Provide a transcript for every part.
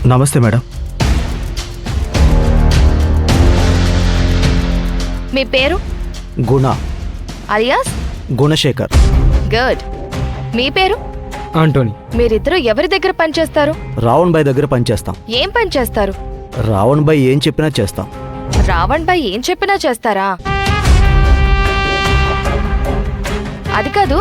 నమస్తే మేడం. మీ పేరు? గుణ. Alias Gunasekhar. Good. మీ పేరు? ఆంటోనీ. మీరిద్దరూ ఎవరి దగ్గర పనిచేస్తారు? రావణ్ బాయ్ దగ్గర పనిచేస్తాం. ఏం పని చేస్తారు? రావణ్ బాయ్ ఏం చెప్పినా చేస్తాం. రావణ్ బాయ్ ఏం చెప్పినా చేస్తారా? అది కాదు,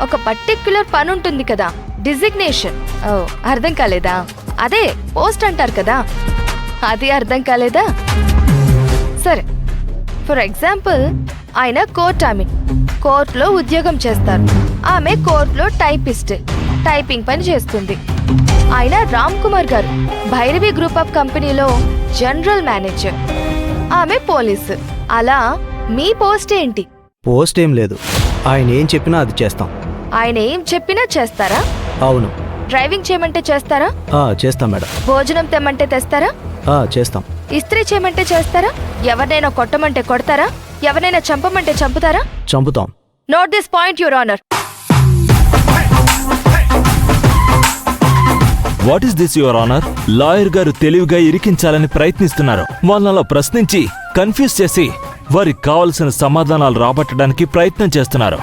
ఒక పర్టిక్యులర్ పని ఉంటుంది కదా, డిజిగ్నేషన్. ఓ, అర్థం కాలేదా? అదే పోస్ట్ అంటారు కదా, అది అర్థం కాలేదా? సరే, ఫర్ ఎగ్జాంపుల్ ఆయన కోర్టులో ఉద్యోగం చేస్తారు. ఆమె కోర్టులో టైపిస్ట్, టైపింగ్ పని చేస్తుంది. ఆయన రామ్ కుమార్ గారు భైరవి గ్రూప్ ఆఫ్ కంపెనీలో జనరల్ మేనేజర్. ఆమె పోలీసు. అలా మీ పోస్ట్ ఏంటి? పోస్ట్ ఏం లేదు, ఆయన ఏం చెప్పినా అది చేస్తాం. ఆయన ఏం చెప్పినా చేస్తారా? అవును. డ్రైవింగ్ చేయమంటే చేస్తారా? చేస్తాం మేడం. భోజనం తెమ్మంటే తెస్తారా? చేస్తాం. ఇస్త్రీ చేయమంటే చేస్తారా? ఎవరినైనా కొట్టమంటే కొడతారా? ఎవరినైనా చంపమంటే చంపుతారా? చంపుతాం. Note this point, your honour. What is this, your honour? Lawyer గారు తెలివిగా ఇరికించాలని ప్రయత్నిస్తున్నారు. వాళ్ళలా ప్రశ్నించి కన్ఫ్యూజ్ చేసి వారికి కావలసిన సమాధానాలు రాబట్టడానికి ప్రయత్నం చేస్తున్నారు.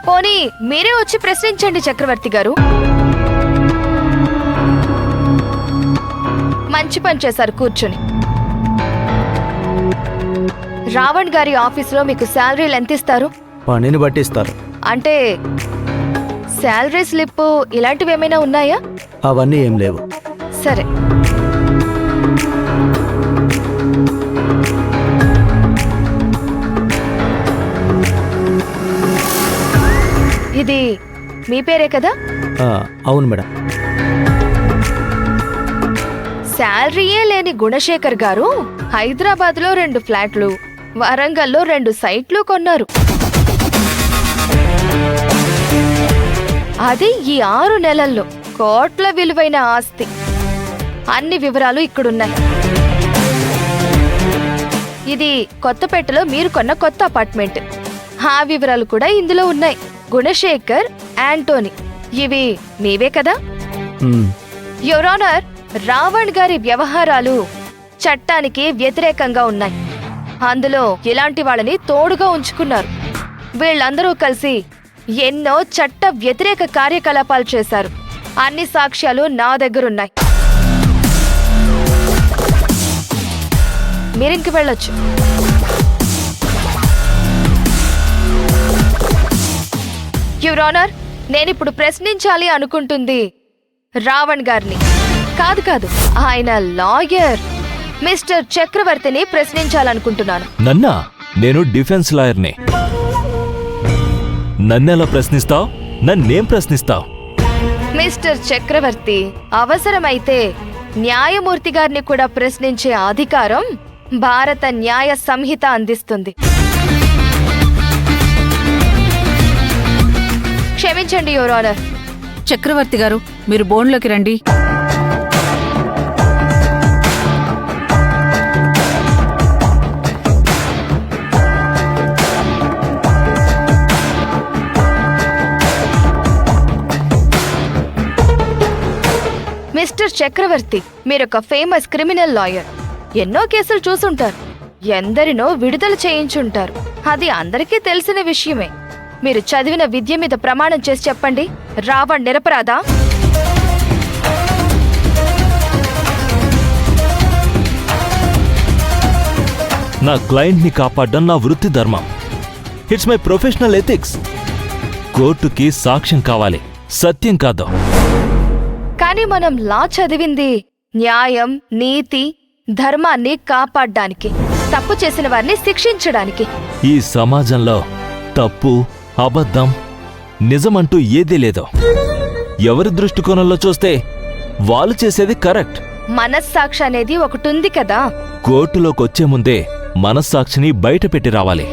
పోనీ మీరే వచ్చి ప్రశ్నించండి చక్రవర్తి గారు. మంచి పని చేశారు కూర్చుని. రావణ్ గారి ఆఫీసులో మీకు శాలరీలు ఎంత ఇస్తారు? పనిని బట్టి ఇస్తారు. అంటే శాలరీ స్లిప్ ఇలాంటివి ఏమైనా ఉన్నాయా? అవన్నీ ఏం లేవు. సరే, ఇది మీ పేరే కదా? అవును మేడం. శాలరీయే లేని గుణశేఖర్ గారు హైదరాబాద్లో 2 ఫ్లాట్లు, వరంగల్లో 2 సైట్లు కొన్నారు. అది ఈ 6 నెలల్లో. కోట్ల విలువైన ఆస్తి. అన్ని వివరాలు ఇక్కడున్నాయి. ఇది కొత్తపేటలో మీరు కొన్న కొత్త అపార్ట్మెంట్. ఆ వివరాలు కూడా ఇందులో ఉన్నాయి. గుణశేఖర్, ఆంటోనీ, ఇవి మీవే కదా? యువర్ ఆనర్, రావణ్ గారి వ్యవహారాలు చట్టానికి వ్యతిరేకంగా ఉన్నాయి. అందులో ఇలాంటి వాళ్ళని తోడుగా ఉంచుకున్నారు. వీళ్ళందరూ కలిసి ఎన్నో చట్ట వ్యతిరేక కార్యకలాపాలు చేశారు. అన్ని సాక్ష్యాలు నా దగ్గరున్నాయి. మీరింక వెళ్ళొచ్చు. యువర్ ఆనర్, నేనిప్పుడు ప్రశ్నించాలి అనుకుంటుంది రావణ్ గారిని కాదు, ఆయన లాయర్ మిస్టర్ చక్రవర్తిని ప్రశ్నించాలనుకుంటున్నాను. నన్నా? నేను డిఫెన్స్ లాయర్ని. నన్నెలా ప్రశ్నిస్తావు? నన్నేం ప్రశ్నిస్తావు? మిస్టర్ చక్రవర్తి, అవసరమైతే న్యాయమూర్తి గారిని కూడా ప్రశ్నించే అధికారం భారత న్యాయ సంహిత అందిస్తుంది. క్షమించండి యువర్ ఆనర్. చక్రవర్తి గారు, మీరు బోన్లోకి రండి. మిస్టర్ చక్రవర్తి, మీరొక ఫేమస్ క్రిమినల్ లాయర్. ఎన్నో కేసులు చూసుంటారు, ఎందరినో విడుదల చేయించుంటారు. అది అందరికీ తెలిసిన విషయమే. మీరు చదివిన విద్య మీద ప్రమాణం చేసి చెప్పండి, రావణ్ నిరపరాధా? నా క్లయింట్ని కాపాడడం నా వృత్తి ధర్మం. It's my professional ethics. కోర్టుకి సాక్ష్యం కావాలి, సత్యం కాదు. కానీ మనం లా చదివింది న్యాయం, నీతి, ధర్మాన్ని కాపాడ్డానికి, తప్పు చేసిన వారిని శిక్షించడానికి. ఈ సమాజంలో తప్పు, అబద్ధం, నిజమంటూ ఏదీ లేదు. ఎవరి దృష్టికోణంలో చూస్తే వాళ్ళు చేసేది కరెక్ట్. మనస్సాక్షి అనేది ఒకటుంది కదా. కోర్టులోకొచ్చే ముందే మనస్సాక్షిని బయట పెట్టి రావాలి.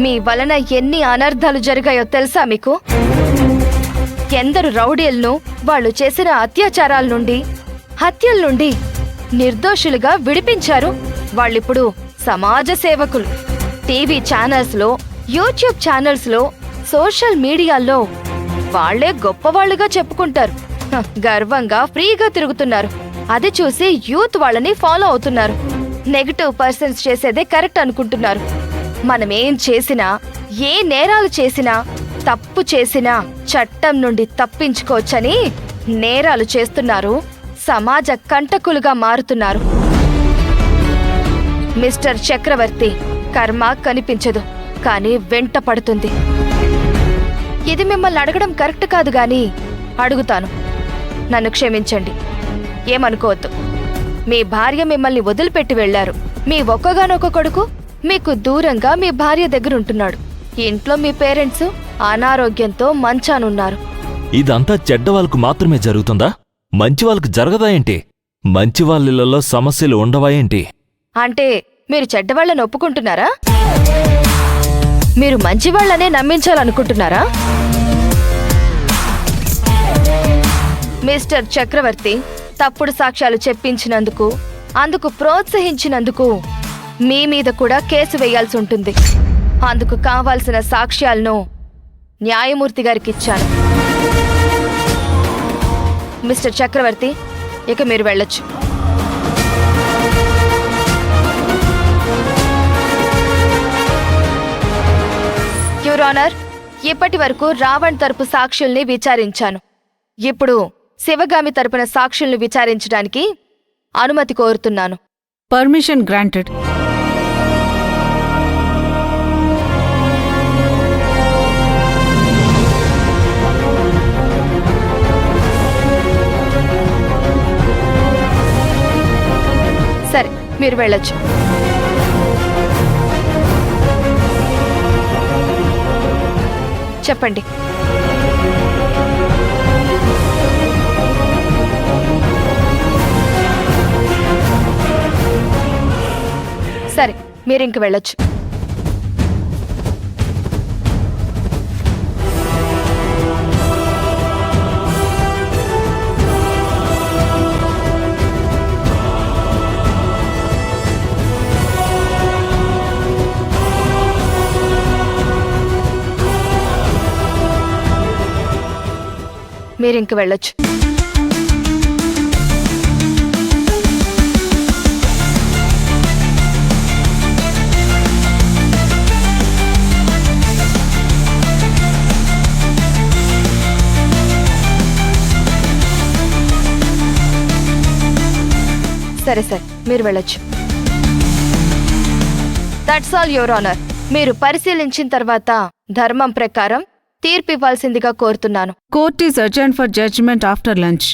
మీ వలన ఎన్ని అనర్థాలు జరిగాయో తెలుసా మీకు? ఎందరు రౌడీలను, వాళ్ళు చేసిన అత్యాచారాల నుండి, హత్యల నుండి నిర్దోషులుగా విడిపించారు. వాళ్ళిప్పుడు సమాజ సేవకులు. టీవీ ఛానల్స్లో, యూట్యూబ్ ఛానల్స్లో, సోషల్ మీడియాల్లో వాళ్లే గొప్పవాళ్లుగా చెప్పుకుంటారు. గర్వంగా ఫ్రీగా తిరుగుతున్నారు. అది చూసి యూత్ వాళ్ళని ఫాలో అవుతున్నారు. నెగటివ్ పర్సన్స్ చేసేదే కరెక్ట్ అనుకుంటున్నారు. మనం ఏం చేసినా, ఏ నేరాలు చేసినా, తప్పు చేసినా చట్టం నుండి తప్పించుకోవచ్చని నేరాలు చేస్తున్నారు. సమాజ కంటకులుగా మారుతున్నారు. మిస్టర్ చక్రవర్తి, కర్మ కనిపించదు, కానీ వెంట పడుతుంది. ఇది మిమ్మల్ని అడగడం కరెక్ట్ కాదు గాని అడుగుతాను. నన్ను క్షమించండి, ఏమనుకోవద్దు. మీ భార్య మిమ్మల్ని వదిలిపెట్టి వెళ్లారు. మీ ఒక్కగానొక్క కొడుకు మీకు దూరంగా మీ భార్య దగ్గరుంటున్నాడు. ఇంట్లో మీ పేరెంట్స్ అనారోగ్యంతో మంచానున్నారు. ఇదంతా చెడ్డ వాళ్ళకు మాత్రమే జరుగుతుందా? మంచి వాళ్ళకు జరగదా ఏంటి? మంచి వాళ్ళిళ్లలో సమస్యలు ఉండవా ఏంటి? అంటే మీరు చెడ్డవాళ్ళని ఒప్పుకుంటున్నారా? మీరు మంచివాళ్లనే నమ్మించాలనుకుంటున్నారా? మిస్టర్ చక్రవర్తి, తప్పుడు సాక్ష్యాలు చెప్పించినందుకు, అందుకు ప్రోత్సహించినందుకు మీ మీద కూడా కేసు వేయాల్సి ఉంటుంది. అందుకు కావాల్సిన సాక్ష్యాలను న్యాయమూర్తి గారికి ఇచ్చాను. మిస్టర్ చక్రవర్తి, ఇక మీరు వెళ్ళొచ్చు. యువర్ ఆనర్, ఇప్పటి వరకు రావణ్ తరపు సాక్షుల్ని విచారించాను. ఇప్పుడు శివగామి తరపున సాక్షుల్ని విచారించడానికి అనుమతి కోరుతున్నాను. Permission granted. సరే, మీరు వెళ్ళొచ్చు. చెప్పండి. సరే, మీరింక వెళ్ళొచ్చు. మీరింక వెళ్ళొచ్చు. సరే సరే, మీరు వెళ్ళొచ్చు. That's all your honour. మీరు పరిశీలించిన తర్వాత ధర్మం ప్రకారం తీర్పు ఇవ్వాల్సిందిగా కోరుతున్నాను. Court is adjourned for judgment after lunch.